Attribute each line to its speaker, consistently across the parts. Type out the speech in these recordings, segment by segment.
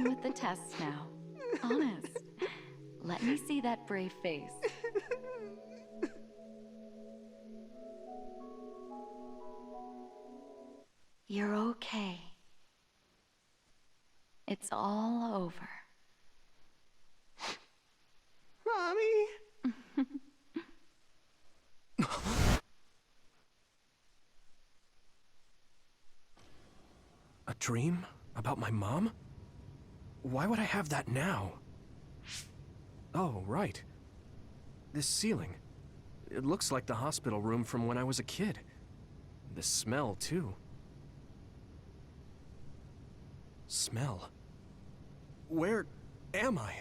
Speaker 1: done with the tests now. Honest. Let me see that brave face. You're okay. It's all over.
Speaker 2: Mommy!
Speaker 3: A dream? About my mom? Why would I have that now? Oh, right. This ceiling. It looks like the hospital room from when I was a kid. The smell, too. Smell? Where am I?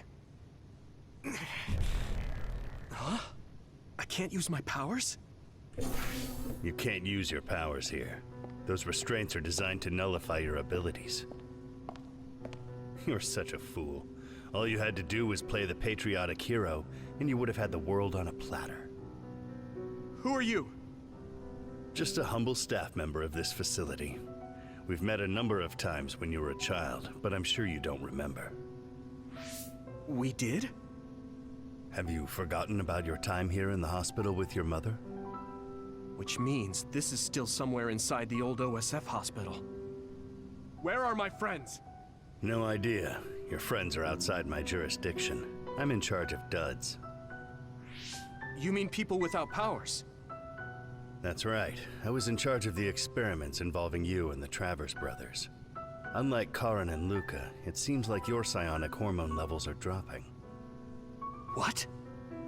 Speaker 3: Huh? I can't use my powers?
Speaker 4: You can't use your powers here. Those restraints are designed to nullify your abilities. You're such a fool. All you had to do was play the patriotic hero, and you would have had the world on a platter.
Speaker 3: Who are you?
Speaker 4: Just a humble staff member of this facility. We've met a number of times when you were a child, but I'm sure you don't remember.
Speaker 3: We did?
Speaker 4: Have you forgotten about your time here in the hospital with your mother?
Speaker 3: Which means this is still somewhere inside the old OSF hospital. Where are my friends?
Speaker 4: No idea. Your friends are outside my jurisdiction. I'm in charge of duds.
Speaker 3: You mean people without powers?
Speaker 4: That's right. I was in charge of the experiments involving you and the Travers brothers. Unlike Karin and Luca, it seems like your psionic hormone levels are dropping.
Speaker 3: What?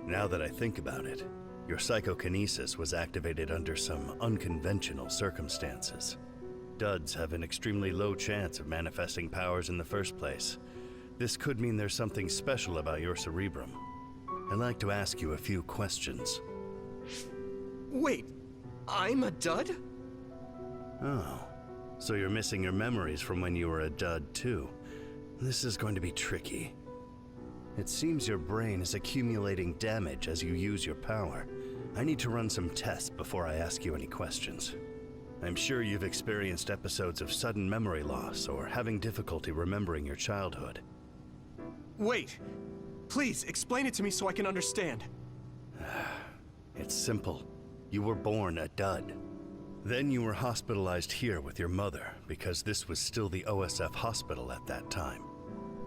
Speaker 4: Now that I think about it, your psychokinesis was activated under some unconventional circumstances. Duds have an extremely low chance of manifesting powers in the first place. This could mean there's something special about your cerebrum. I'd like to ask you a few questions.
Speaker 3: Wait, I'm a dud?
Speaker 4: Oh, so you're missing your memories from when you were a dud too. This is going to be tricky. It seems your brain is accumulating damage as you use your power. I need to run some tests before I ask you any questions. I'm sure you've experienced episodes of sudden memory loss or having difficulty remembering your childhood.
Speaker 3: Wait, please explain it to me so I can understand.
Speaker 4: It's simple. You were born a dud. Then you were hospitalized here with your mother because this was still the OSF hospital at that time.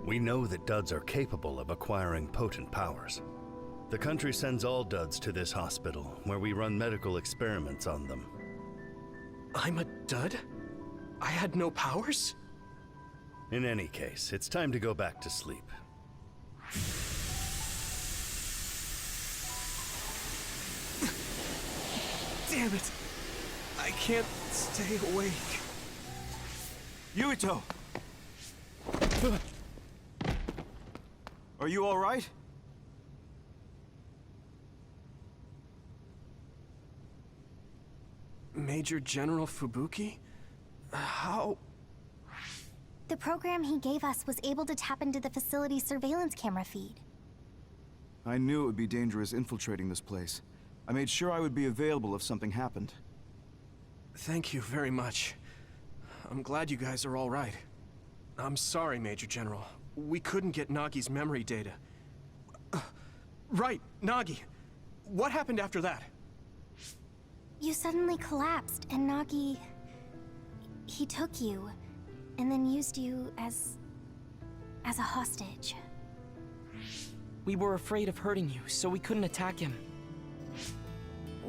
Speaker 4: We know that duds are capable of acquiring potent powers. The country sends all duds to this hospital, where we run medical experiments on them.
Speaker 3: I'm a dud? I had no powers?
Speaker 4: In any case, it's time to go back to sleep.
Speaker 3: Damn it! I can't stay awake.
Speaker 2: Yuito! Are you all right?
Speaker 3: Major General Fubuki? How?
Speaker 5: The program he gave us was able to tap into the facility's surveillance camera feed.
Speaker 2: I knew it would be dangerous infiltrating this place. I made sure I would be available if something happened.
Speaker 3: Thank you very much. I'm glad you guys are all right. I'm sorry, Major General. We couldn't get Nagi's memory data. Right, Nagi. What happened after that?
Speaker 5: You suddenly collapsed, and Nagi... he took you, and then used you as a hostage.
Speaker 6: We were afraid of hurting you, so we couldn't attack him.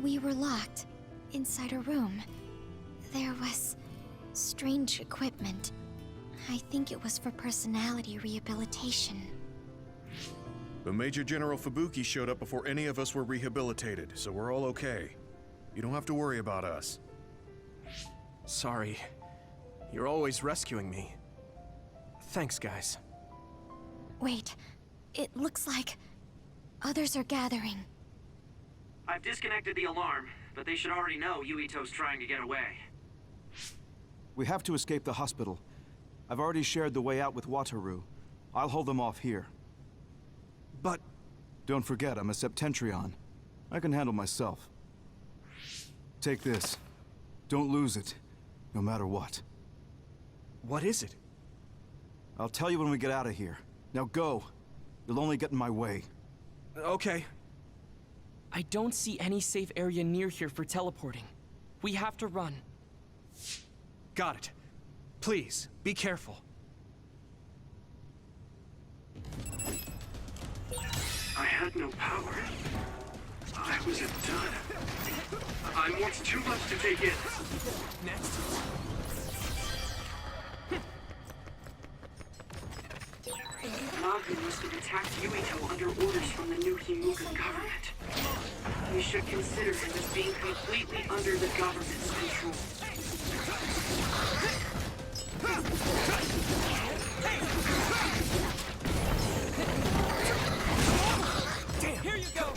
Speaker 7: We were locked inside a room. There was strange equipment. I think it was for personality rehabilitation.
Speaker 8: But Major General Fubuki showed up before any of us were rehabilitated, so we're all okay. You don't have to worry about us.
Speaker 3: Sorry. You're always rescuing me. Thanks, guys.
Speaker 7: Wait, it looks like others are gathering.
Speaker 9: I've disconnected the alarm, but they should already know Yuito's trying to get away.
Speaker 2: We have to escape the hospital. I've already shared the way out with Wataru. I'll hold them off here.
Speaker 3: But...
Speaker 2: Don't forget, I'm a Septentrion. I can handle myself. Take this. Don't lose it, no matter what.
Speaker 3: what is it?
Speaker 2: I'll tell you when we get out of here. Now go. You'll only get in my way.
Speaker 3: Okay.
Speaker 6: I don't see any safe area near here for teleporting. We have to run.
Speaker 3: Got it. Please, be careful.
Speaker 9: I had no power. I was a dud. I'm once too much to take in.
Speaker 3: Next.
Speaker 9: Nagu must have attacked Yuito under orders from the new Himuka government. We should consider him as being completely under the government's control.
Speaker 6: Damn! Here you go!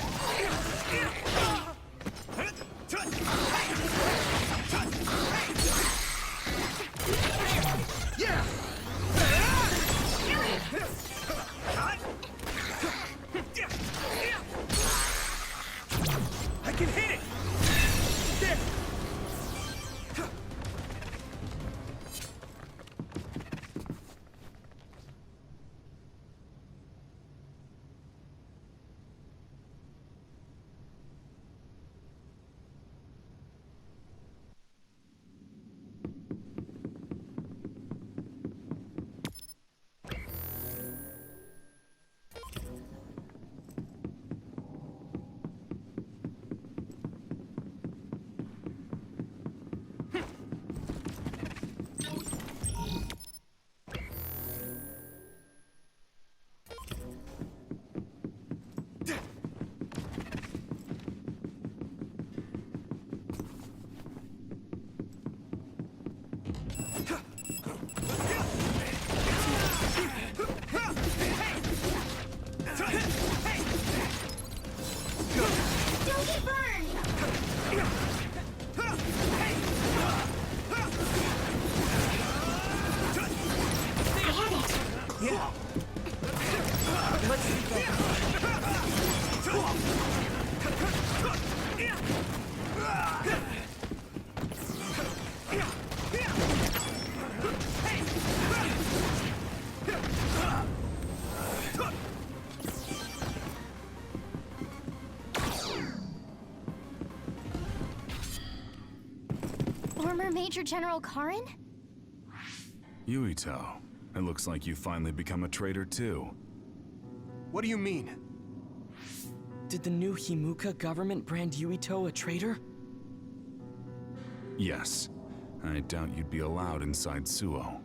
Speaker 3: Yeah! I can hit it! There!
Speaker 5: Don't get burned! I had it!
Speaker 3: Yeah!
Speaker 6: Let's see that.
Speaker 5: Former Major General Karin?
Speaker 10: Yuito, it looks like you finally become a traitor too.
Speaker 3: What do you mean?
Speaker 6: Did the new Himuka government brand Yuito a traitor?
Speaker 10: Yes. I doubt you'd be allowed inside Suo.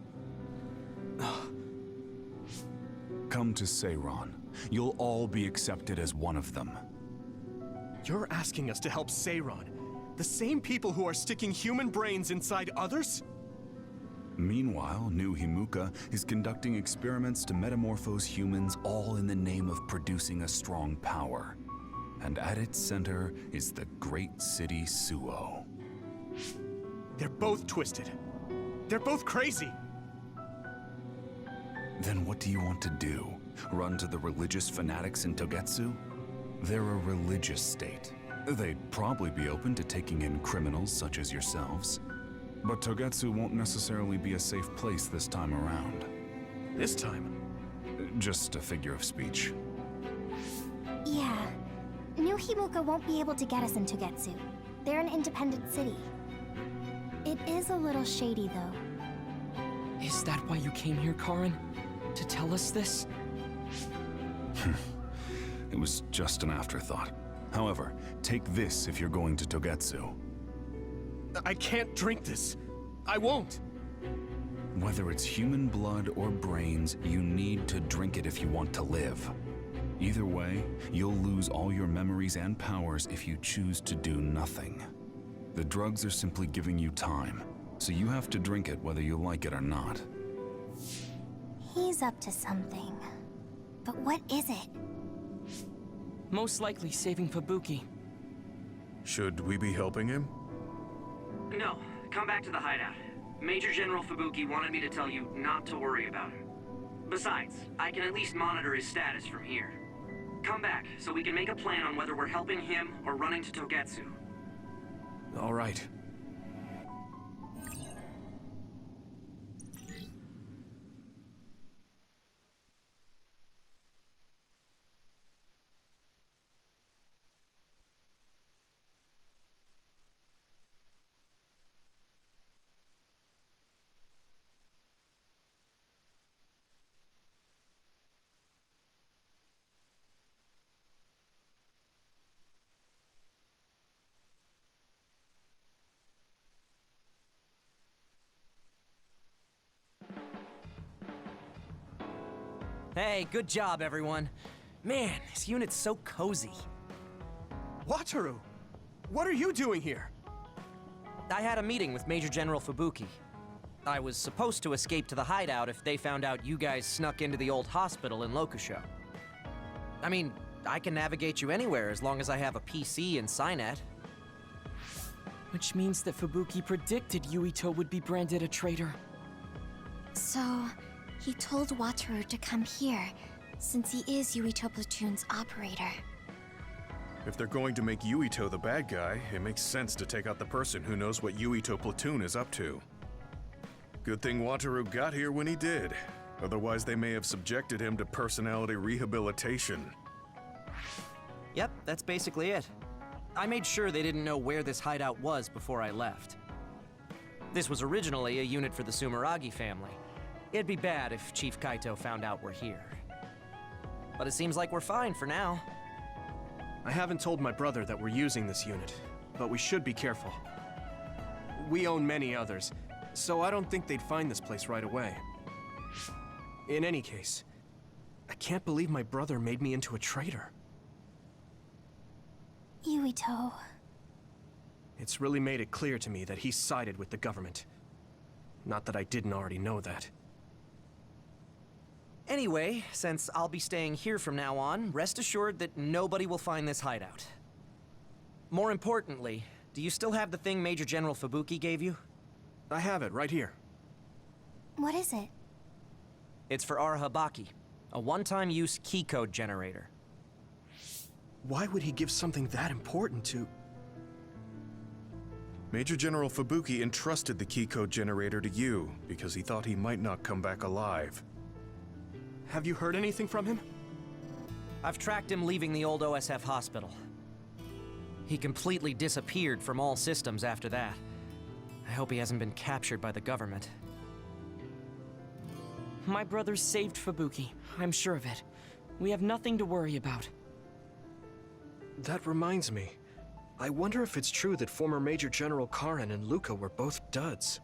Speaker 10: Come to Seiron. You'll all be accepted as one of them.
Speaker 3: You're asking us to help Seiron? The same people who are sticking human brains inside others?
Speaker 10: Meanwhile, New Himuka is conducting experiments to metamorphose humans, all in the name of producing a strong power. And at its center is the great city Suo.
Speaker 3: They're both twisted. They're both crazy.
Speaker 10: Then what do you want to do? Run to the religious fanatics in Togetsu? They're a religious state. They'd probably be open to taking in criminals such as yourselves. But Togetsu won't necessarily be a safe place this time around.
Speaker 3: This time?
Speaker 10: Just a figure of speech.
Speaker 5: Yeah. New Himuka won't be able to get us in Togetsu. They're an independent city. It is a little shady, though.
Speaker 6: Is that why you came here, Karin? To tell us this?
Speaker 10: It was just an afterthought. However, take this if you're going to Togetsu.
Speaker 3: I can't drink this. I won't.
Speaker 10: Whether it's human blood or brains, you need to drink it if you want to live. Either way, you'll lose all your memories and powers if you choose to do nothing. The drugs are simply giving you time, so you have to drink it whether you like it or not.
Speaker 5: He's up to something. But what is it?
Speaker 6: Most likely saving Fubuki.
Speaker 8: Should we be helping him?
Speaker 9: No, come back to the hideout. Major General Fubuki wanted me to tell you not to worry about him. Besides, I can at least monitor his status from here. Come back, so we can make a plan on whether we're helping him or running to Togetsu.
Speaker 3: All right.
Speaker 6: Hey, good job, everyone. Man, this unit's so cozy.
Speaker 3: Wataru! What are you doing here?
Speaker 6: I had a meeting with Major General Fubuki. I was supposed to escape to the hideout if they found out you guys snuck into the old hospital in Lokusho. I mean, I can navigate you anywhere as long as I have a PC and Cynet.
Speaker 11: Which means that Fubuki predicted Yuito would be branded a traitor.
Speaker 7: So, he told Wataru to come here, since he is Yuito Platoon's operator.
Speaker 8: If they're going to make Yuito the bad guy, it makes sense to take out the person who knows what Yuito Platoon is up to. Good thing Wataru got here when he did. Otherwise, they may have subjected him to personality rehabilitation.
Speaker 6: Yep, that's basically it. I made sure they didn't know where this hideout was before I left. This was originally a unit for the Sumeragi family. It'd be bad if Chief Kaito found out we're here. But it seems like we're fine for now.
Speaker 3: I haven't told my brother that we're using this unit, but we should be careful. We own many others, so I don't think they'd find this place right away. In any case, I can't believe my brother made me into a traitor.
Speaker 5: Yuito.
Speaker 3: It's really made it clear to me that he sided with the government. Not that I didn't already know that.
Speaker 6: Anyway, since I'll be staying here from now on, rest assured that nobody will find this hideout. More importantly, do you still have the thing Major General Fubuki gave you?
Speaker 3: I have it right here.
Speaker 5: What is it?
Speaker 6: It's for our Habaki, a one-time use key code generator.
Speaker 3: Why would he give something that important to...
Speaker 8: Major General Fubuki entrusted the key code generator to you because he thought he might not come back alive.
Speaker 3: Have you heard anything from him?
Speaker 6: I've tracked him leaving the old OSF hospital. He completely disappeared from all systems after that. I hope he hasn't been captured by the government.
Speaker 11: My brother saved Fubuki, I'm sure of it. We have nothing to worry about.
Speaker 3: That reminds me. I wonder if it's true that former Major General Karen and Luca were both duds.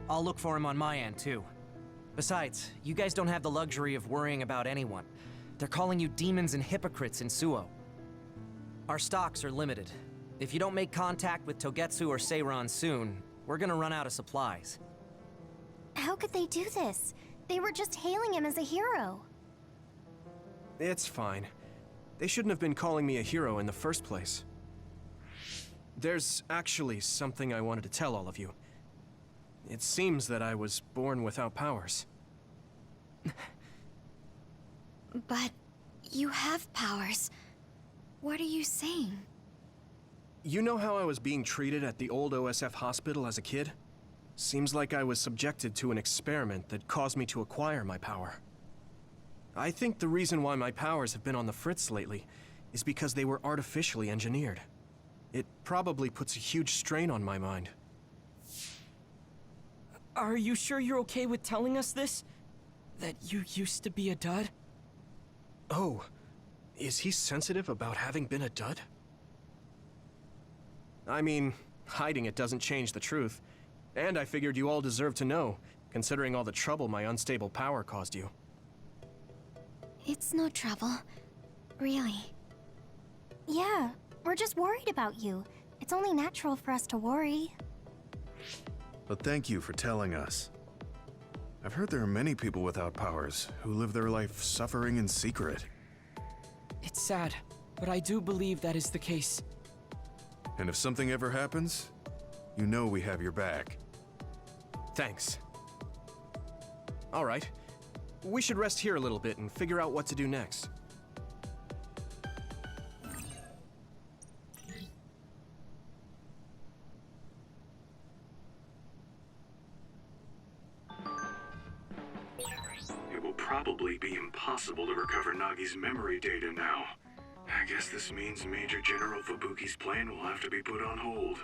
Speaker 6: I'll look for him on my end, too. Besides, you guys don't have the luxury of worrying about anyone. They're calling you demons and hypocrites in Suo. Our stocks are limited. If you don't make contact with Togetsu or Seiran soon, we're gonna run out of supplies.
Speaker 5: How could they do this? They were just hailing him as a hero.
Speaker 3: It's fine. They shouldn't have been calling me a hero in the first place. There's actually something I wanted to tell all of you. It seems that I was born without powers.
Speaker 7: But you have powers. What are you saying?
Speaker 3: You know how I was being treated at the old OSF hospital as a kid? Seems like I was subjected to an experiment that caused me to acquire my power. I think the reason why my powers have been on the fritz lately is because they were artificially engineered. It probably puts a huge strain on my mind.
Speaker 11: Are you sure you're okay with telling us this? That you used to be a dud?
Speaker 3: Oh, is he sensitive about having been a dud? I mean, hiding it doesn't change the truth. And I figured you all deserve to know, considering all the trouble my unstable power caused you.
Speaker 7: It's no trouble. Really.
Speaker 5: Yeah, we're just worried about you. It's only natural for us to worry.
Speaker 8: But thank you for telling us. I've heard there are many people without powers who live their life suffering in secret.
Speaker 11: It's sad, but I do believe that is the case.
Speaker 8: And if something ever happens, you know we have your back.
Speaker 3: Thanks. All right. We should rest here a little bit and figure out what to do next.
Speaker 12: It will probably be impossible to recover Nagi's memory data now. I guess this means Major General Fubuki's plan will have to be put on hold.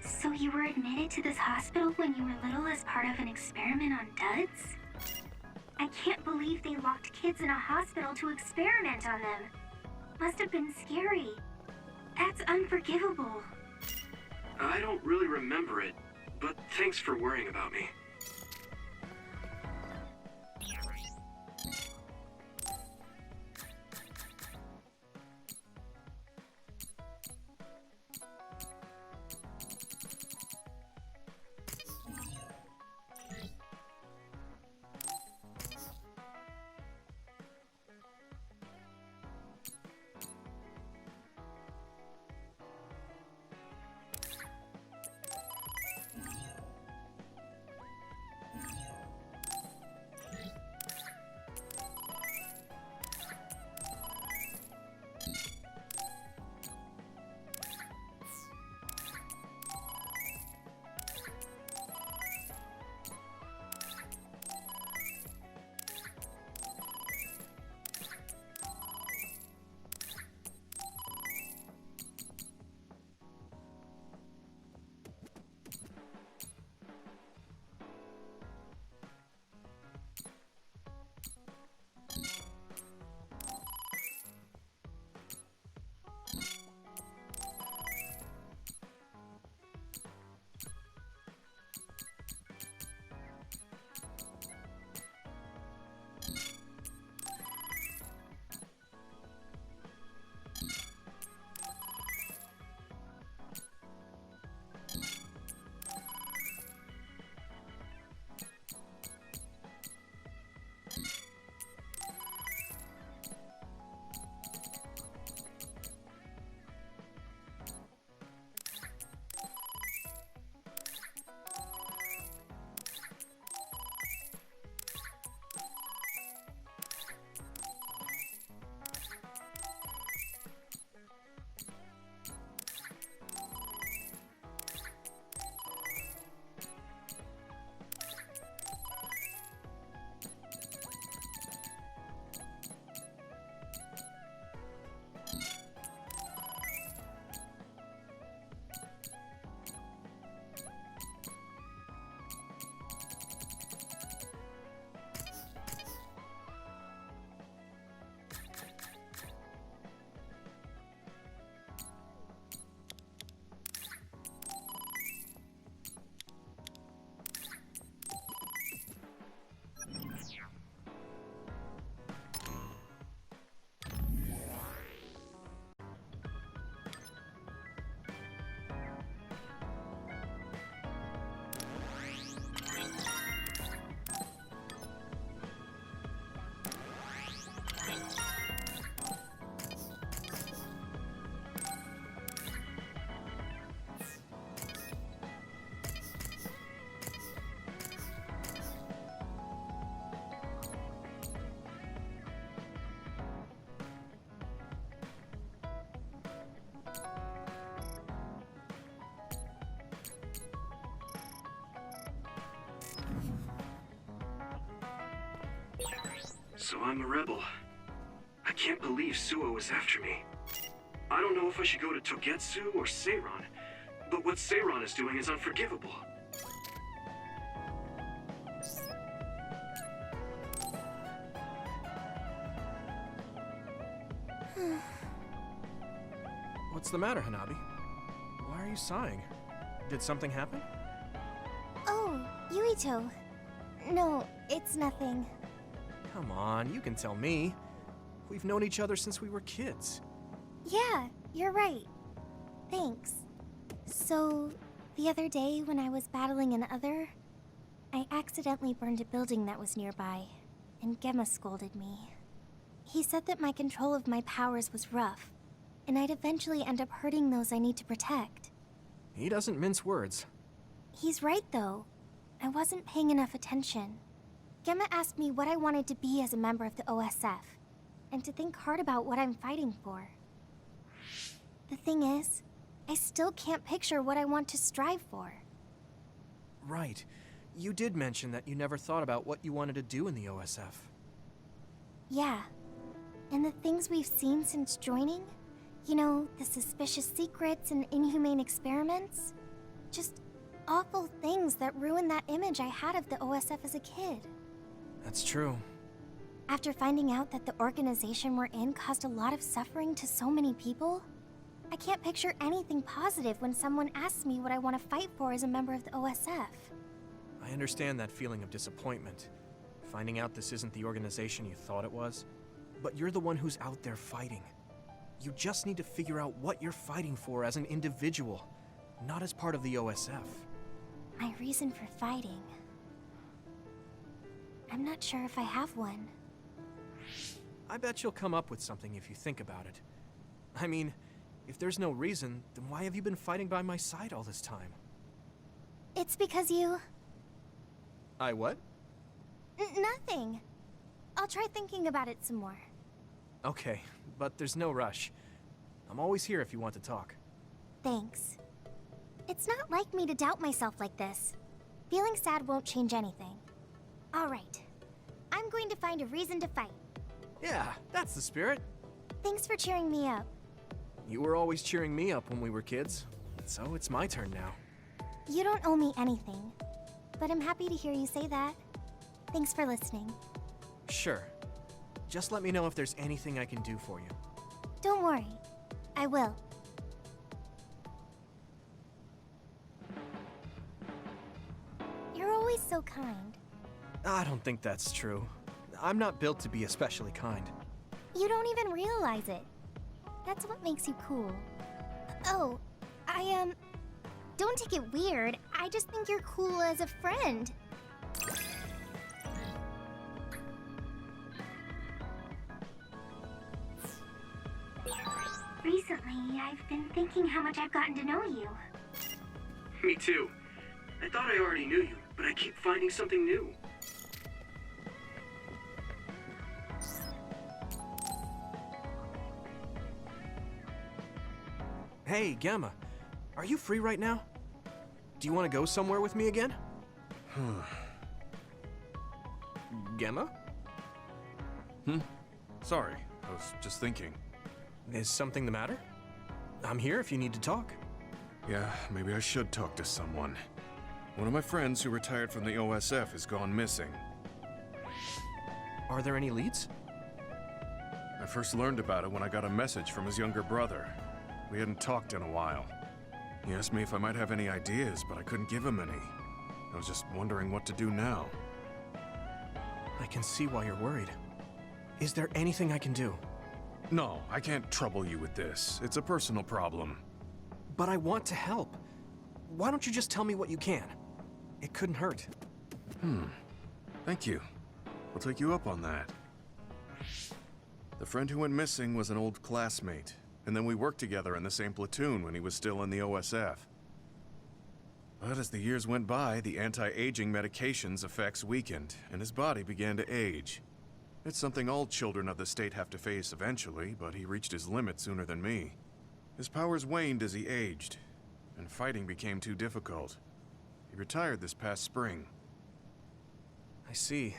Speaker 5: So you were admitted to this hospital when you were little as part of an experiment on duds? I can't believe they locked kids in a hospital to experiment on them. Must have been scary. That's unforgivable.
Speaker 12: I don't really remember it, but thanks for worrying about me. So I'm a rebel. I can't believe Suo was after me. I don't know if I should go to Togetsu or Seiran, but what Seiran is doing is unforgivable.
Speaker 3: What's the matter, Hanabi? Why are you sighing? Did something happen?
Speaker 5: Oh, Yuito. No, it's nothing.
Speaker 3: Come on, you can tell me. We've known each other since we were kids.
Speaker 5: Yeah, you're right. Thanks. So, the other day when I was battling an other, I accidentally burned a building that was nearby, and Gemma scolded me. He said that my control of my powers was rough, and I'd eventually end up hurting those I need to protect.
Speaker 3: He doesn't mince words.
Speaker 5: He's right, though. I wasn't paying enough attention. Gemma asked me what I wanted to be as a member of the OSF, and to think hard about what I'm fighting for. The thing is, I still can't picture what I want to strive for.
Speaker 3: Right. You did mention that you never thought about what you wanted to do in the OSF.
Speaker 5: Yeah. And the things we've seen since joining, you know, the suspicious secrets and inhumane experiments, just awful things that ruined that image I had of the OSF as a kid.
Speaker 3: That's true.
Speaker 5: After finding out that the organization we're in caused a lot of suffering to so many people, I can't picture anything positive when someone asks me what I want to fight for as a member of the OSF.
Speaker 3: I understand that feeling of disappointment. Finding out this isn't the organization you thought it was. But you're the one who's out there fighting. You just need to figure out what you're fighting for as an individual, not as part of the OSF.
Speaker 5: My reason for fighting. I'm not sure if I have one.
Speaker 3: I bet you'll come up with something if you think about it. I mean, if there's no reason, then why have you been fighting by my side all this time?
Speaker 5: It's because you...
Speaker 3: I what?
Speaker 5: Nothing. I'll try thinking about it some more.
Speaker 3: Okay, but there's no rush. I'm always here if you want to talk.
Speaker 5: Thanks. It's not like me to doubt myself like this. Feeling sad won't change anything. Alright. I'm going to find a reason to fight.
Speaker 3: Yeah, that's the spirit.
Speaker 5: Thanks for cheering me up.
Speaker 3: You were always cheering me up when we were kids, so it's my turn now.
Speaker 5: You don't owe me anything, but I'm happy to hear you say that. Thanks for listening.
Speaker 3: Sure. Just let me know if there's anything I can do for you.
Speaker 5: Don't worry. I will. You're always so kind.
Speaker 3: I don't think that's true. I'm not built to be especially kind.
Speaker 5: You don't even realize it. That's what makes you cool. Oh, don't take it weird. I just think you're cool as a friend. Recently, I've been thinking how much I've gotten to know you.
Speaker 12: Me too. I thought I already knew you, but I keep finding something new.
Speaker 3: Hey, Gamma. Are you free right now? Do you want to go somewhere with me again? Gamma?
Speaker 8: Sorry, I was just thinking.
Speaker 3: Is something the matter? I'm here if you need to talk.
Speaker 8: Yeah, maybe I should talk to someone. One of my friends who retired from the OSF has gone missing.
Speaker 3: Are there any leads?
Speaker 8: I first learned about it when I got a message from his younger brother. We hadn't talked in a while. He asked me if I might have any ideas, but I couldn't give him any. I was just wondering what to do now.
Speaker 3: I can see why you're worried. Is there anything I can do?
Speaker 8: No, I can't trouble you with this. It's a personal problem.
Speaker 3: But I want to help. Why don't you just tell me what you can? It couldn't hurt.
Speaker 8: Thank you. I'll take you up on that. The friend who went missing was an old classmate, and then we worked together in the same platoon when he was still in the OSF. But as the years went by, the anti-aging medication's effects weakened, and his body began to age. It's something all children of the state have to face eventually, but he reached his limit sooner than me. His powers waned as he aged, and fighting became too difficult. He retired this past spring.
Speaker 3: I see.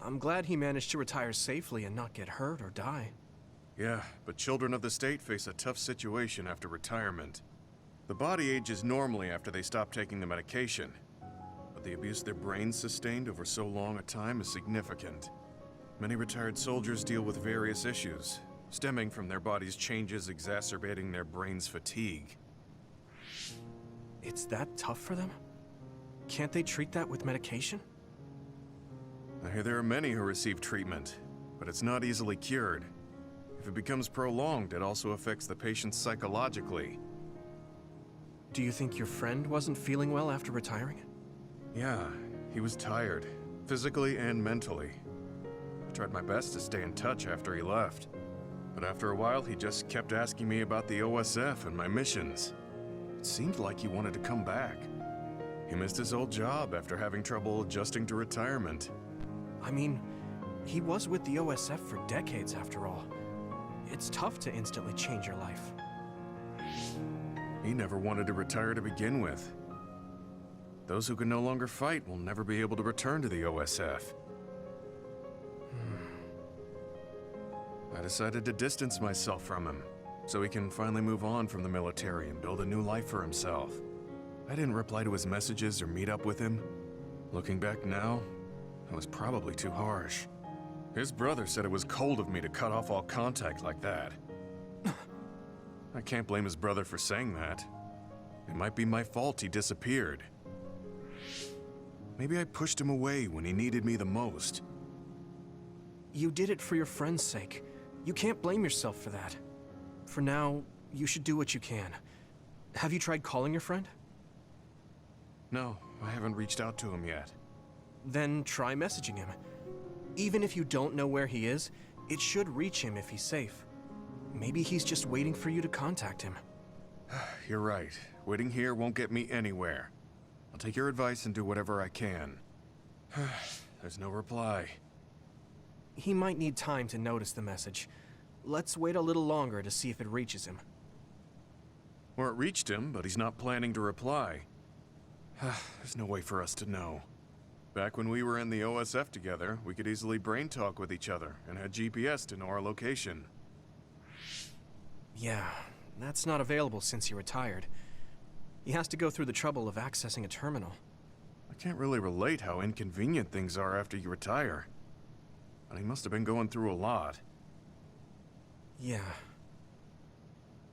Speaker 3: I'm glad he managed to retire safely and not get hurt or die.
Speaker 8: Yeah, but children of the state face a tough situation after retirement. The body ages normally after they stop taking the medication, but the abuse their brains sustained over so long a time is significant. Many retired soldiers deal with various issues, stemming from their body's changes exacerbating their brain's fatigue.
Speaker 3: It's that tough for them? Can't they treat that with medication?
Speaker 8: I hear there are many who receive treatment, but it's not easily cured. If it becomes prolonged, it also affects the patient psychologically.
Speaker 3: Do you think your friend wasn't feeling well after retiring?
Speaker 8: Yeah, he was tired, physically and mentally. I tried my best to stay in touch after he left. But after a while, he just kept asking me about the OSF and my missions. It seemed like he wanted to come back. He missed his old job after having trouble adjusting to retirement.
Speaker 3: I mean, he was with the OSF for decades after all. It's tough to instantly change your life.
Speaker 8: He never wanted to retire to begin with. Those who can no longer fight will never be able to return to the OSF. I decided to distance myself from him, so he can finally move on from the military and build a new life for himself. I didn't reply to his messages or meet up with him. Looking back now, I was probably too harsh. His brother said it was cold of me to cut off all contact like that. I can't blame his brother for saying that. It might be my fault he disappeared. Maybe I pushed him away when he needed me the most.
Speaker 3: You did it for your friend's sake. You can't blame yourself for that. For now, you should do what you can. Have you tried calling your friend?
Speaker 8: No, I haven't reached out to him yet.
Speaker 3: Then try messaging him. Even if you don't know where he is, it should reach him if he's safe. Maybe he's just waiting for you to contact him.
Speaker 8: You're right. Waiting here won't get me anywhere. I'll take your advice and do whatever I can. There's no reply.
Speaker 3: He might need time to notice the message. Let's wait a little longer to see if it reaches him.
Speaker 8: Or it reached him, but he's not planning to reply. There's no way for us to know. Back when we were in the OSF together, we could easily brain talk with each other and had GPS to know our location.
Speaker 3: Yeah, that's not available since he retired. He has to go through the trouble of accessing a terminal.
Speaker 8: I can't really relate how inconvenient things are after you retire. But he must have been going through a lot.
Speaker 3: Yeah.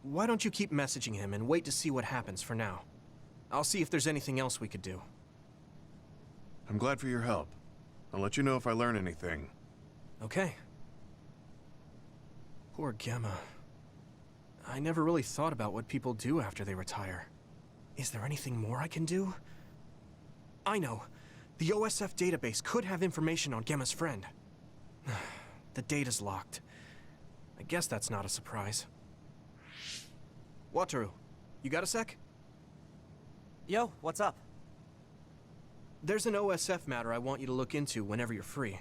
Speaker 3: Why don't you keep messaging him and wait to see what happens for now? I'll see if there's anything else we could do.
Speaker 8: I'm glad for your help. I'll let you know if I learn anything.
Speaker 3: Okay. Poor Gemma. I never really thought about what people do after they retire. Is there anything more I can do? I know. The OSF database could have information on Gemma's friend. The data's locked. I guess that's not a surprise. Wataru, you got a sec?
Speaker 6: Yo, what's up?
Speaker 3: There's an OSF matter I want you to look into whenever you're free.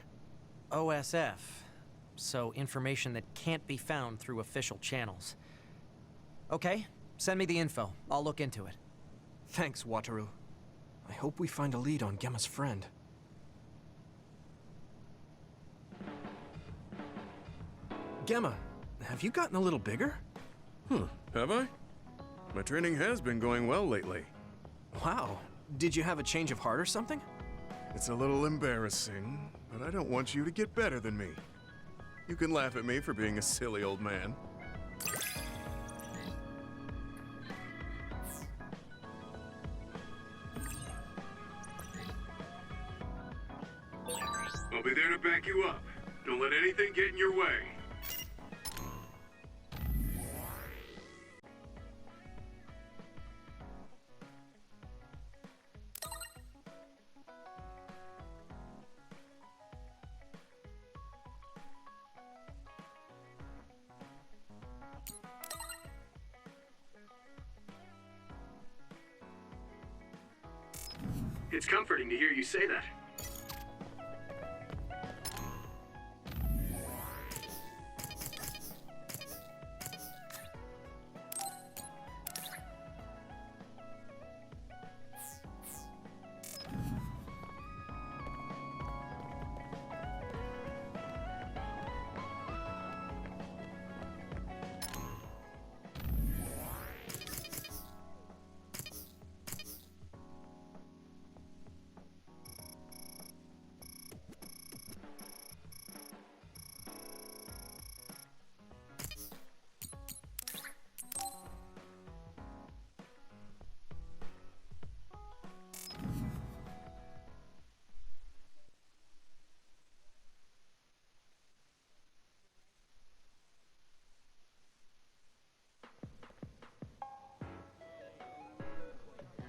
Speaker 6: OSF. So information that can't be found through official channels. Okay, send me the info. I'll look into it.
Speaker 3: Thanks, Wataru. I hope we find a lead on Gemma's friend. Gemma, have you gotten a little bigger?
Speaker 8: Have I? My training has been going well lately.
Speaker 3: Wow. Did you have a change of heart or something?
Speaker 8: It's a little embarrassing, but I don't want you to get better than me. You can laugh at me for being a silly old man. I'll be there to back you up. Don't let anything get in your way.
Speaker 12: It's comforting to hear you say that.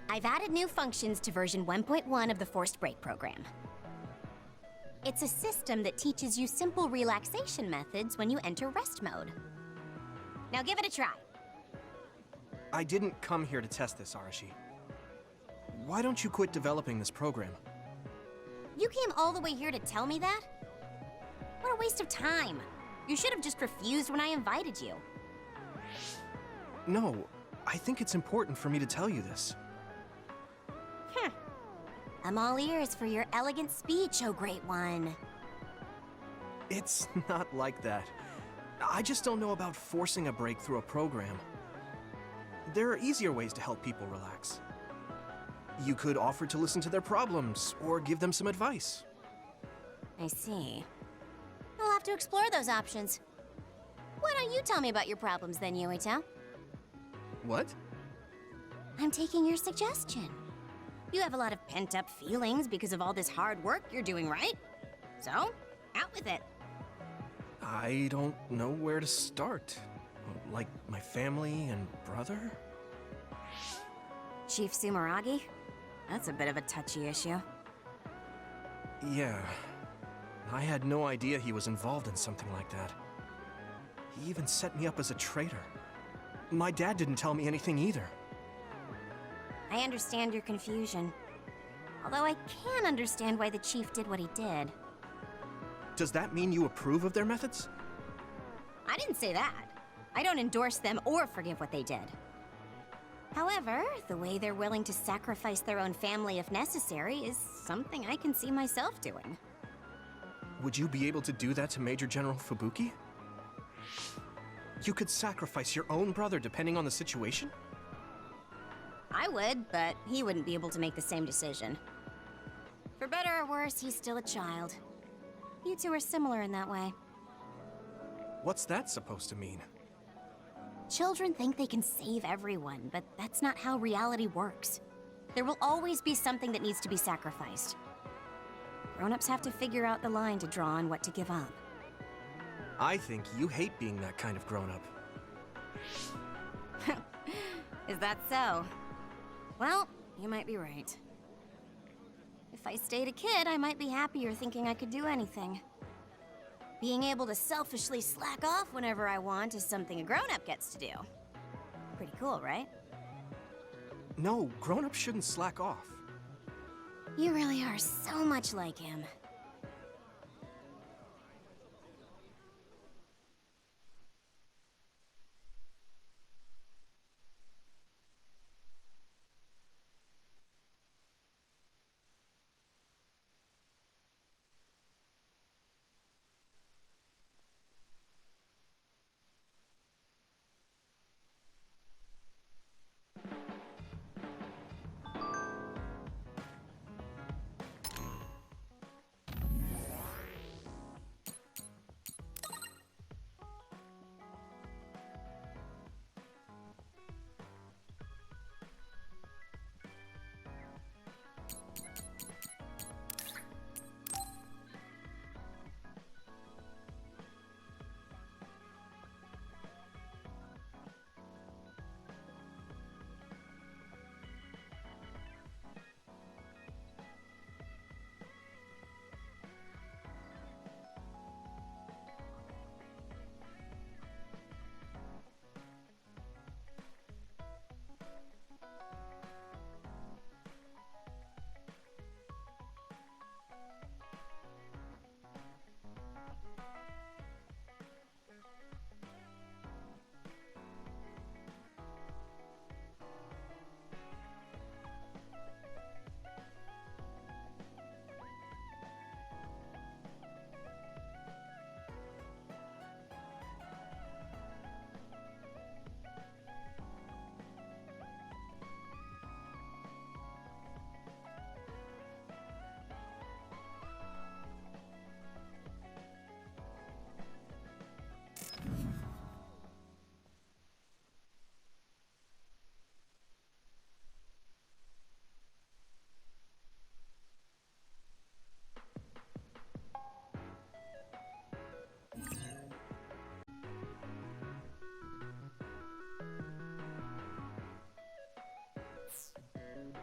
Speaker 5: I've added new functions to version 1.1 of the Forced Break program. It's a system that teaches you simple relaxation methods when you enter rest mode. Now give it a try.
Speaker 3: I didn't come here to test this, Arashi. Why don't you quit developing this program?
Speaker 5: You came all the way here to tell me that? What a waste of time. You should have just refused when I invited you.
Speaker 3: No, I think it's important for me to tell you this.
Speaker 5: I'm all ears for your elegant speech, oh great one.
Speaker 3: It's not like that. I just don't know about forcing a break through a program. There are easier ways to help people relax. You could offer to listen to their problems, or give them some advice.
Speaker 5: I see. I'll have to explore those options. Why don't you tell me about your problems then, Yuito?
Speaker 3: What?
Speaker 5: I'm taking your suggestion. You have a lot of pent-up feelings because of all this hard work you're doing, right? So, out with it.
Speaker 3: I don't know where to start. Like my family and brother?
Speaker 5: Chief Sumeragi? That's a bit of a touchy issue.
Speaker 3: Yeah. I had no idea he was involved in something like that. He even set me up as a traitor. My dad didn't tell me anything either.
Speaker 5: I understand your confusion. Although I can understand why the chief did what he did.
Speaker 3: Does that mean you approve of their methods?
Speaker 5: I didn't say that. I don't endorse them or forgive what they did. However, the way they're willing to sacrifice their own family if necessary is something I can see myself doing.
Speaker 3: Would you be able to do that to Major General Fubuki? You could sacrifice your own brother depending on the situation?
Speaker 5: I would, but he wouldn't be able to make the same decision. For better or worse, he's still a child. You two are similar in that way.
Speaker 3: What's that supposed to mean?
Speaker 5: Children think they can save everyone, but that's not how reality works. There will always be something that needs to be sacrificed. Grown-ups have to figure out the line to draw on what to give up.
Speaker 3: I think you hate being that kind of grown-up.
Speaker 5: Is that so? Well, you might be right. If I stayed a kid, I might be happier thinking I could do anything. Being able to selfishly slack off whenever I want is something a grown-up gets to do. Pretty cool, right?
Speaker 3: No, grown-ups shouldn't slack off.
Speaker 5: You really are so much like him.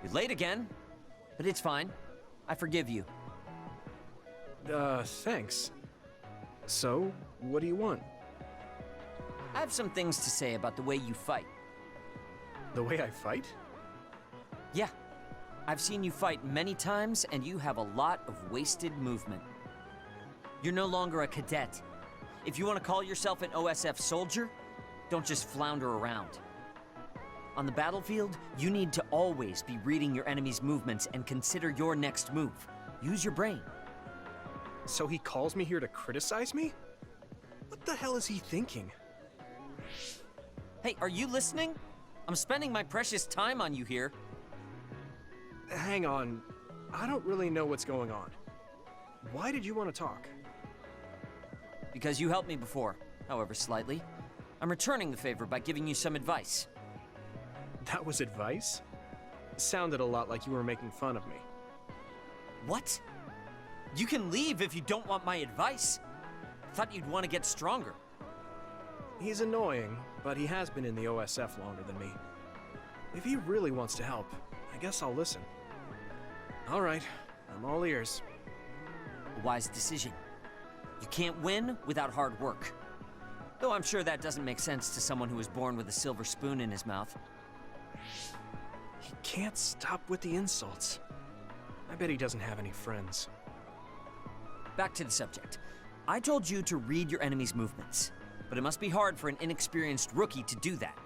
Speaker 6: You're late again, but it's fine. I forgive you.
Speaker 3: Thanks. So, what do you want?
Speaker 6: I have some things to say about the way you fight.
Speaker 3: The way I fight?
Speaker 6: Yeah. I've seen you fight many times, and you have a lot of wasted movement. You're no longer a cadet. If you want to call yourself an OSF soldier, don't just flounder around. On the battlefield, you need to always be reading your enemy's movements and consider your next move. Use your brain.
Speaker 3: So he calls me here to criticize me? What the hell is he thinking?
Speaker 6: Hey, are you listening? I'm spending my precious time on you here.
Speaker 3: Hang on. I don't really know what's going on. Why did you want to talk?
Speaker 6: Because you helped me before, however slightly. I'm returning the favor by giving you some advice.
Speaker 3: That was advice? Sounded a lot like you were making fun of me.
Speaker 6: What? You can leave if you don't want my advice. Thought you'd want to get stronger.
Speaker 3: He's annoying, but he has been in the OSF longer than me. If he really wants to help, I guess I'll listen. All right, I'm all ears.
Speaker 6: A wise decision. You can't win without hard work. Though I'm sure that doesn't make sense to someone who was born with a silver spoon in his mouth.
Speaker 3: He can't stop with the insults. I bet he doesn't have any friends.
Speaker 6: Back to the subject. I told you to read your enemy's movements, but it must be hard for an inexperienced rookie to do that.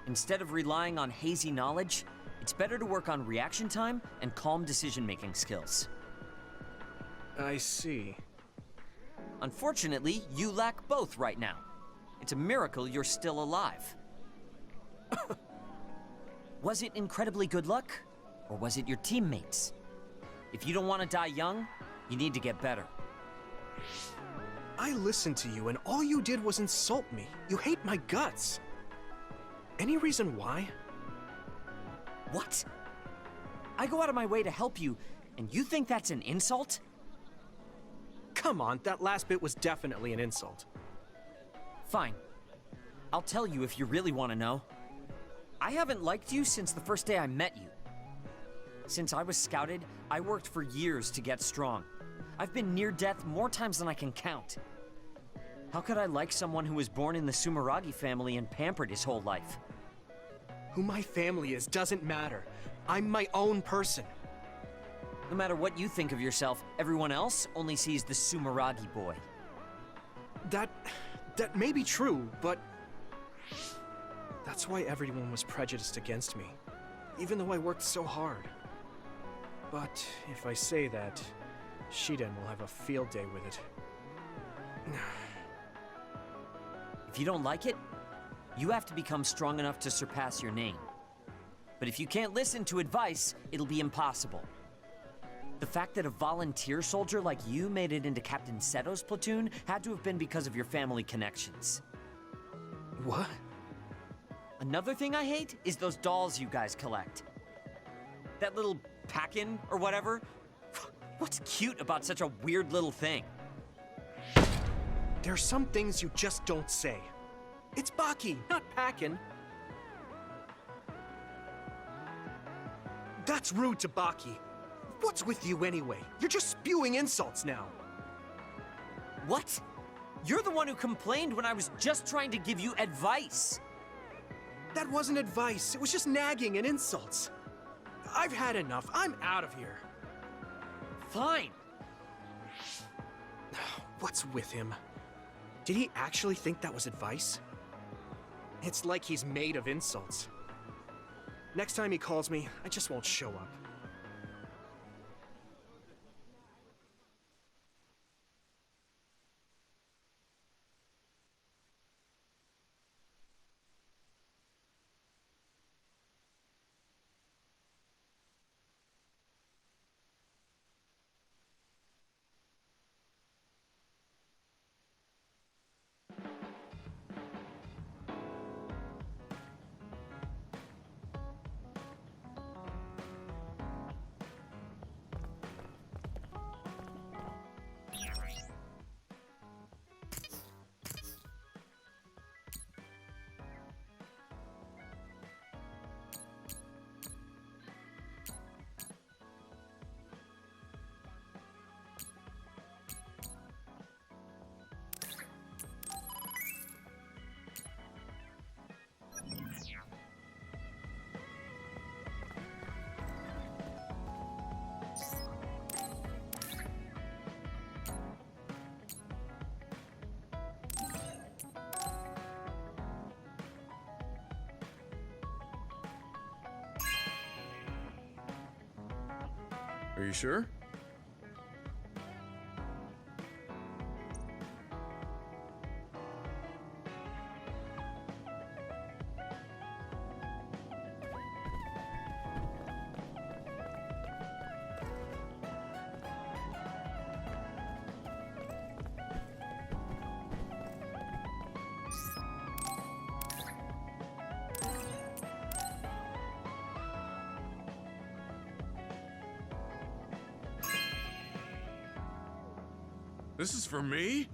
Speaker 6: Instead of relying on hazy knowledge, it's better to work on reaction time and calm decision-making skills.
Speaker 3: I see.
Speaker 6: Unfortunately, you lack both right now. It's a miracle you're still alive. Was it incredibly good luck, or was it your teammates? If you don't want to die young, you need to get better.
Speaker 3: I listened to you and all you did was insult me. You hate my guts. Any reason why?
Speaker 6: What? I go out of my way to help you, and you think that's an insult?
Speaker 3: Come on, that last bit was definitely an insult.
Speaker 6: Fine. I'll tell you if you really want to know. I haven't liked you since the first day I met you. Since I was scouted, I worked for years to get strong. I've been near death more times than I can count. How could I like someone who was born in the Sumeragi family and pampered his whole life?
Speaker 3: Who my family is doesn't matter. I'm my own person.
Speaker 6: No matter what you think of yourself, everyone else only sees the Sumeragi boy.
Speaker 3: That may be true, but that's why everyone was prejudiced against me, even though I worked so hard. But if I say that, Shiden will have a field day with it.
Speaker 6: If you don't like it, you have to become strong enough to surpass your name. But if you can't listen to advice, it'll be impossible. The fact that a volunteer soldier like you made it into Captain Seto's platoon had to have been because of your family connections.
Speaker 3: What?
Speaker 6: Another thing I hate is those dolls you guys collect. That little pack-in or whatever. What's cute about such a weird little thing?
Speaker 3: There are some things you just don't say. It's Baki, not Packin. That's rude to Baki. What's with you anyway? You're just spewing insults now.
Speaker 6: What? You're the one who complained when I was just trying to give you advice.
Speaker 3: That wasn't advice. It was just nagging and insults. I've had enough. I'm out of here.
Speaker 6: Fine.
Speaker 3: What's with him? Did he actually think that was advice? It's like he's made of insults. Next time he calls me, I just won't show up.
Speaker 8: Are you sure? This is for me?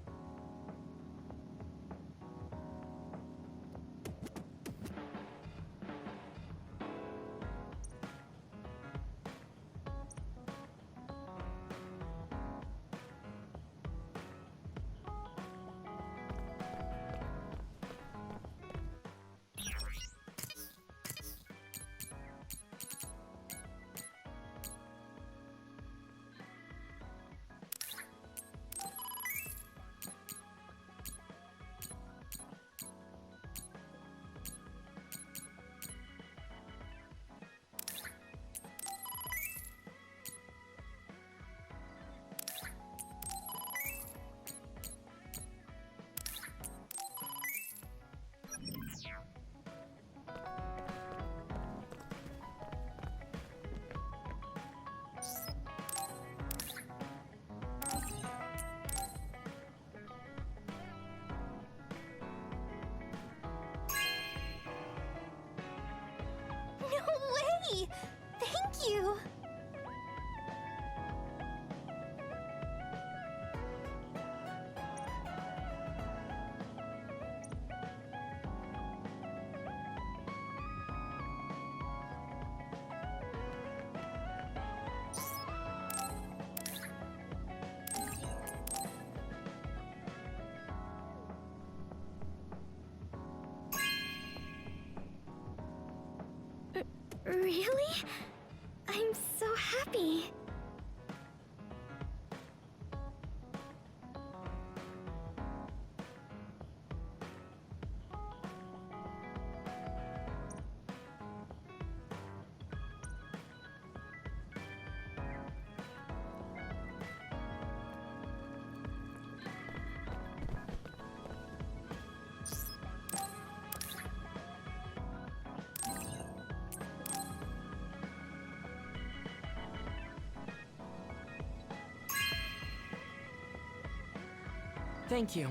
Speaker 5: No way! Thank you! Really? I'm so happy.
Speaker 11: Thank you.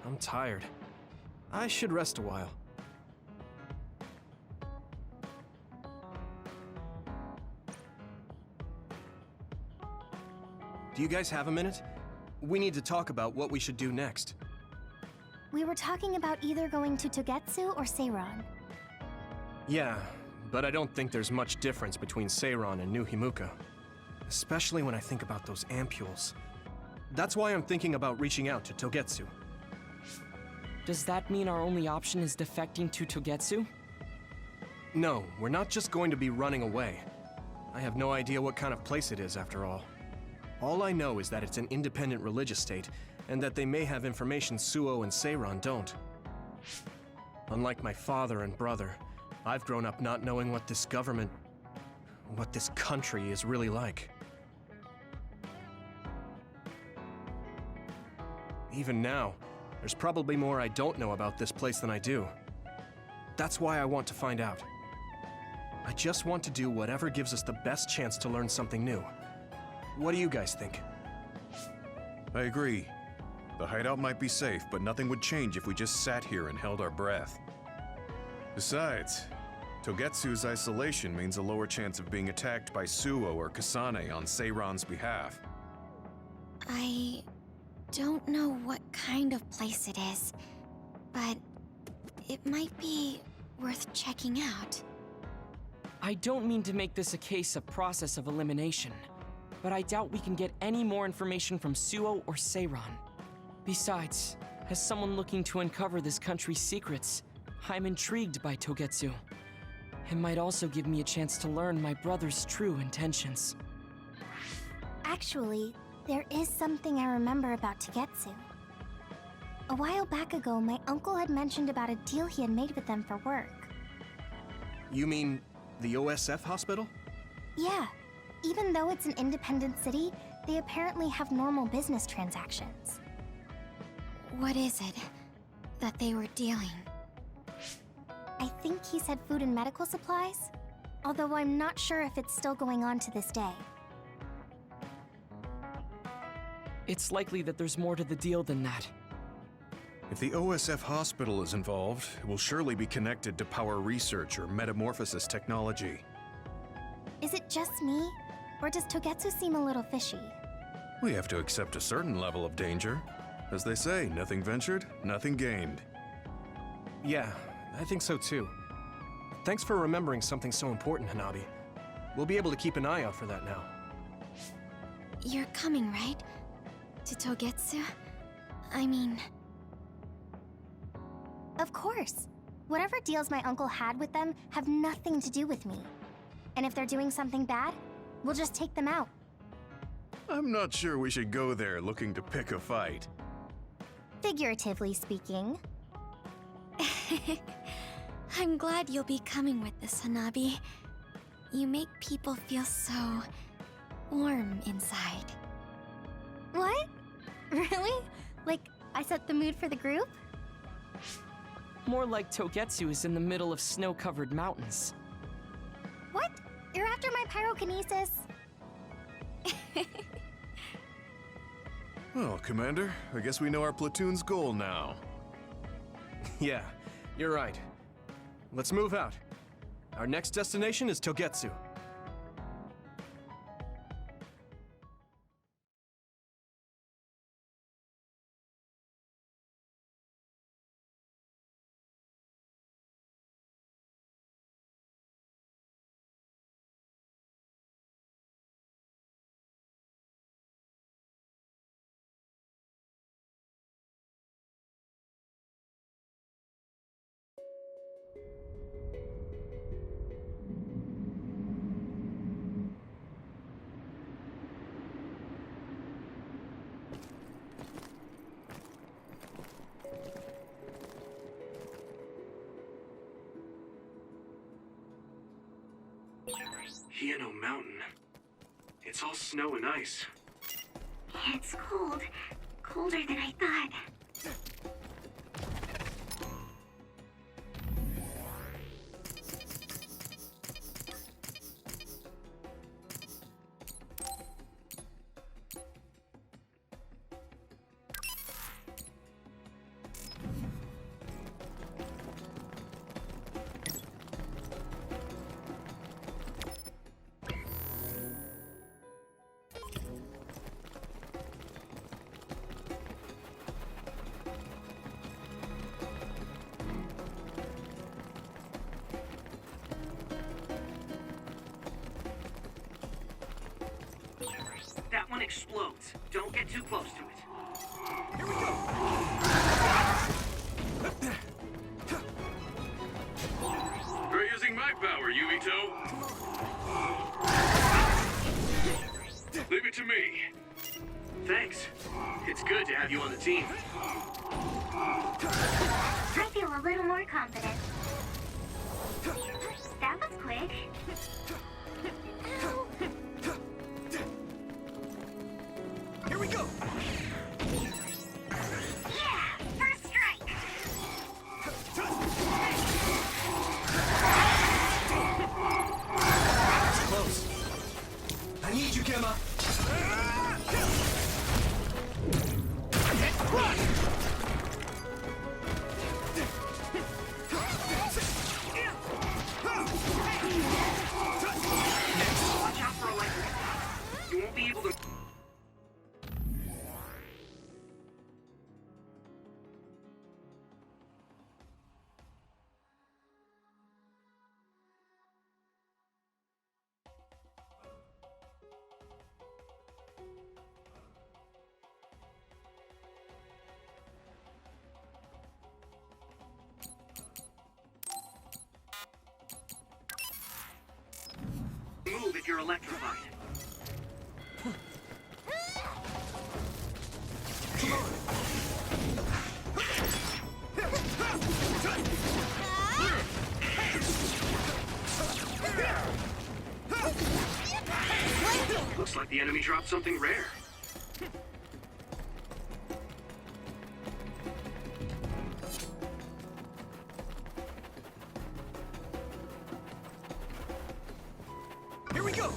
Speaker 3: I'm tired. I should rest a while. Do you guys have a minute? We need to talk about what we should do next.
Speaker 5: We were talking about either going to Togetsu or Seiron.
Speaker 3: Yeah, but I don't think there's much difference between Seiron and New Himuka. Especially when I think about those ampules. That's why I'm thinking about reaching out to Togetsu.
Speaker 11: Does that mean our only option is defecting to Togetsu?
Speaker 3: No, we're not just going to be running away. I have no idea what kind of place it is, after all. All I know is that it's an independent religious state, and that they may have information Suo and Seiron don't. Unlike my father and brother, I've grown up not knowing what this government, what this country is really like. Even now, there's probably more I don't know about this place than I do. That's why I want to find out. I just want to do whatever gives us the best chance to learn something new. What do you guys think?
Speaker 8: I agree. The hideout might be safe, but nothing would change if we just sat here and held our breath. Besides, Togetsu's isolation means a lower chance of being attacked by Suo or Kasane on Seiron's behalf.
Speaker 7: I don't know what kind of place it is, but it might be worth checking out.
Speaker 11: I don't mean to make this a case of process of elimination, but I doubt we can get any more information from Suo or Seiron. Besides, as someone looking to uncover this country's secrets, I'm intrigued by Togetsu. It might also give me a chance to learn my brother's true intentions.
Speaker 5: Actually, there is something I remember about Togetsu. A while back ago, my uncle had mentioned about a deal he had made with them for work.
Speaker 3: You mean the OSF hospital?
Speaker 5: Yeah. Even though it's an independent city, they apparently have normal business transactions.
Speaker 7: What is it that they were dealing?
Speaker 5: I think he said food and medical supplies, although I'm not sure if it's still going on to this day.
Speaker 11: It's likely that there's more to the deal than that.
Speaker 8: If the OSF hospital is involved, it will surely be connected to power research or metamorphosis technology.
Speaker 5: Is it just me, or does Togetsu seem a little fishy?
Speaker 8: We have to accept a certain level of danger. As they say, nothing ventured, nothing gained.
Speaker 3: Yeah, I think so too. Thanks for remembering something so important, Hanabi. We'll be able to keep an eye out for that now.
Speaker 7: You're coming, right? To Togetsu? I mean...
Speaker 5: Of course. Whatever deals my uncle had with them have nothing to do with me. And if they're doing something bad, we'll just take them out.
Speaker 8: I'm not sure we should go there looking to pick a fight.
Speaker 5: Figuratively speaking.
Speaker 7: I'm glad you'll be coming with us, Hanabi. You make people feel so... warm inside.
Speaker 5: What? Really? Like, I set the mood for the group?
Speaker 11: More like Togetsu is in the middle of snow-covered mountains.
Speaker 5: What? You're after my pyrokinesis?
Speaker 8: Well, Commander, I guess we know our platoon's goal now.
Speaker 3: Yeah, you're right. Let's move out. Our next destination is Togetsu.
Speaker 12: Hieno Mountain. It's all snow and ice.
Speaker 5: Yeah, it's cold. Colder than I thought.
Speaker 9: explodes. Don't get too close to it.
Speaker 3: Here we go!
Speaker 12: We're using my power, Yuito. Leave it to me.
Speaker 9: Thanks. It's good to have you on the team.
Speaker 5: I feel a little more confident. That was quick.
Speaker 3: Here we go!
Speaker 5: Yeah! First strike!
Speaker 3: Close. I need you, Gemma.
Speaker 9: Watch out for electric. You won't be able to... move if you're electrified. Looks like the enemy dropped something rare.
Speaker 3: Here we go!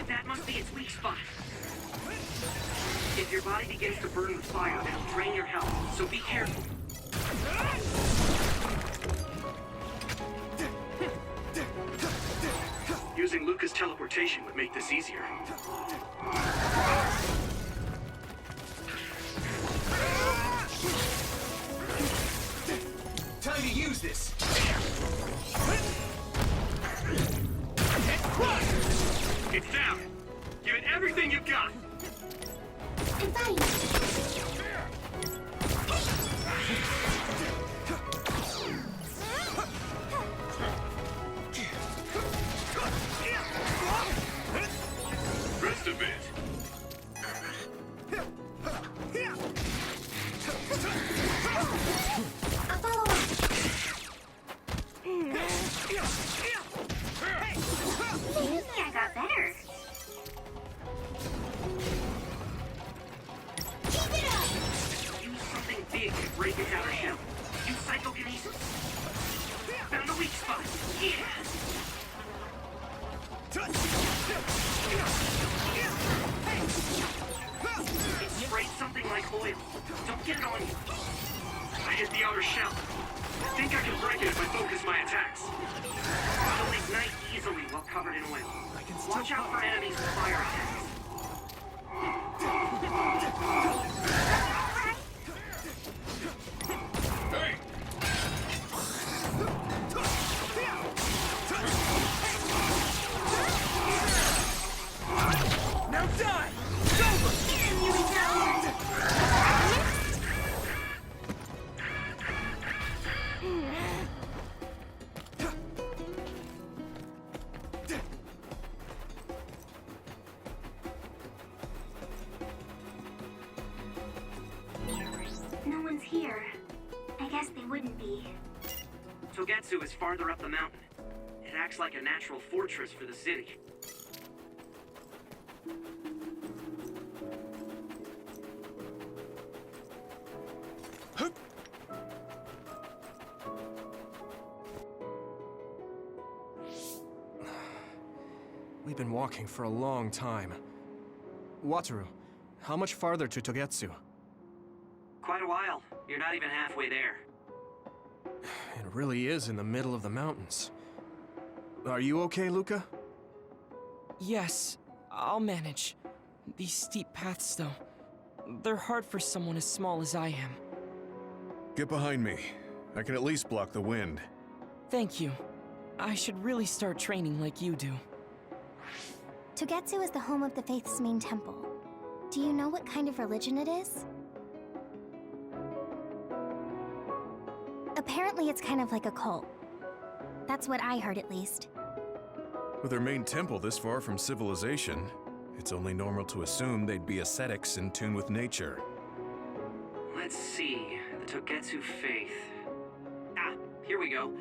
Speaker 9: That must be its weak spot. If your body begins to burn with fire, it'll drain your health, so be careful.
Speaker 12: Using Luca's teleportation would make this easier.
Speaker 3: Time to use this!
Speaker 12: It's down. Give it everything you've got.
Speaker 5: I'm fine.
Speaker 12: Rest a bit.
Speaker 5: I'll follow up. Maybe I got better. Keep it up!
Speaker 9: Use something big to break its outer shell. Use psychokinesis. Found the weak spot. Yeah! It sprayed something like oil. Don't get it on you.
Speaker 12: I hit the outer shell. I think I can break it if I focus my attacks.
Speaker 9: It'll ignite easily while covered in oil. Watch out for enemies with fire attacks.
Speaker 12: Hey!
Speaker 3: Now die!
Speaker 5: No one's here. I guess they wouldn't be.
Speaker 9: Togetsu is farther up the mountain. It acts like a natural fortress for the city.
Speaker 3: We've been walking for a long time. Wataru, How much farther to Togetsu?
Speaker 9: Quite a while. You're not even halfway there.
Speaker 3: It really is in the middle of the mountains. Are you okay, Luca?
Speaker 11: Yes, I'll manage. These steep paths, though, they're hard for someone as small as I am.
Speaker 8: Get behind me. I can at least block the wind.
Speaker 11: Thank you. I should really start training like you do.
Speaker 5: Togetsu is the home of the Faith's main temple. Do you know what kind of religion it is? Apparently it's kind of like a cult. That's what I heard, at least.
Speaker 8: With their main temple this far from civilization, it's only normal to assume they'd be ascetics in tune with nature.
Speaker 9: Let's see. The Togetsu faith. Ah, here we go.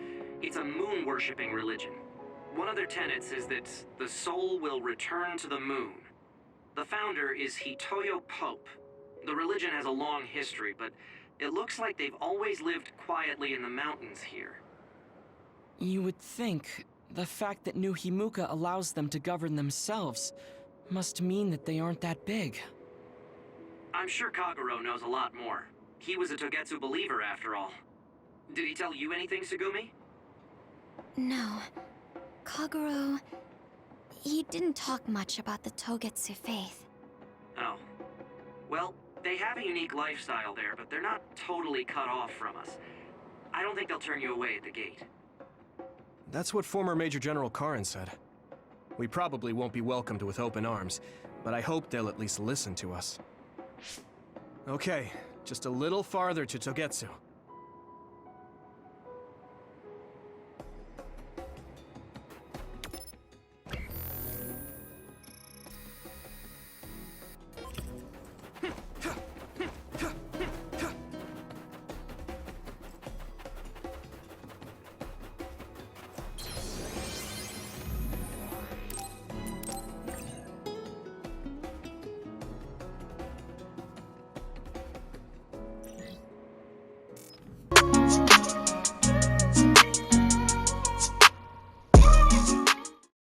Speaker 9: It's a moon-worshipping religion. One of their tenets is that the soul will return to the moon. The founder is Hitoyo Pope. The religion has a long history, but it looks like they've always lived quietly in the mountains here.
Speaker 11: You would think the fact that New Himuka allows them to govern themselves must mean that they aren't that big.
Speaker 9: I'm sure Kagero knows a lot more. He was a Togetsu believer, after all. Did he tell you anything, Sugumi?
Speaker 7: No. Kagero... he didn't talk much about the Togetsu faith.
Speaker 9: Oh. Well, they have a unique lifestyle there, but they're not totally cut off from us. I don't think they'll turn you away at the gate.
Speaker 3: That's what former Major General Karin said. We probably won't be welcomed with open arms, but I hope they'll at least listen to us. Okay, just a little farther to Togetsu.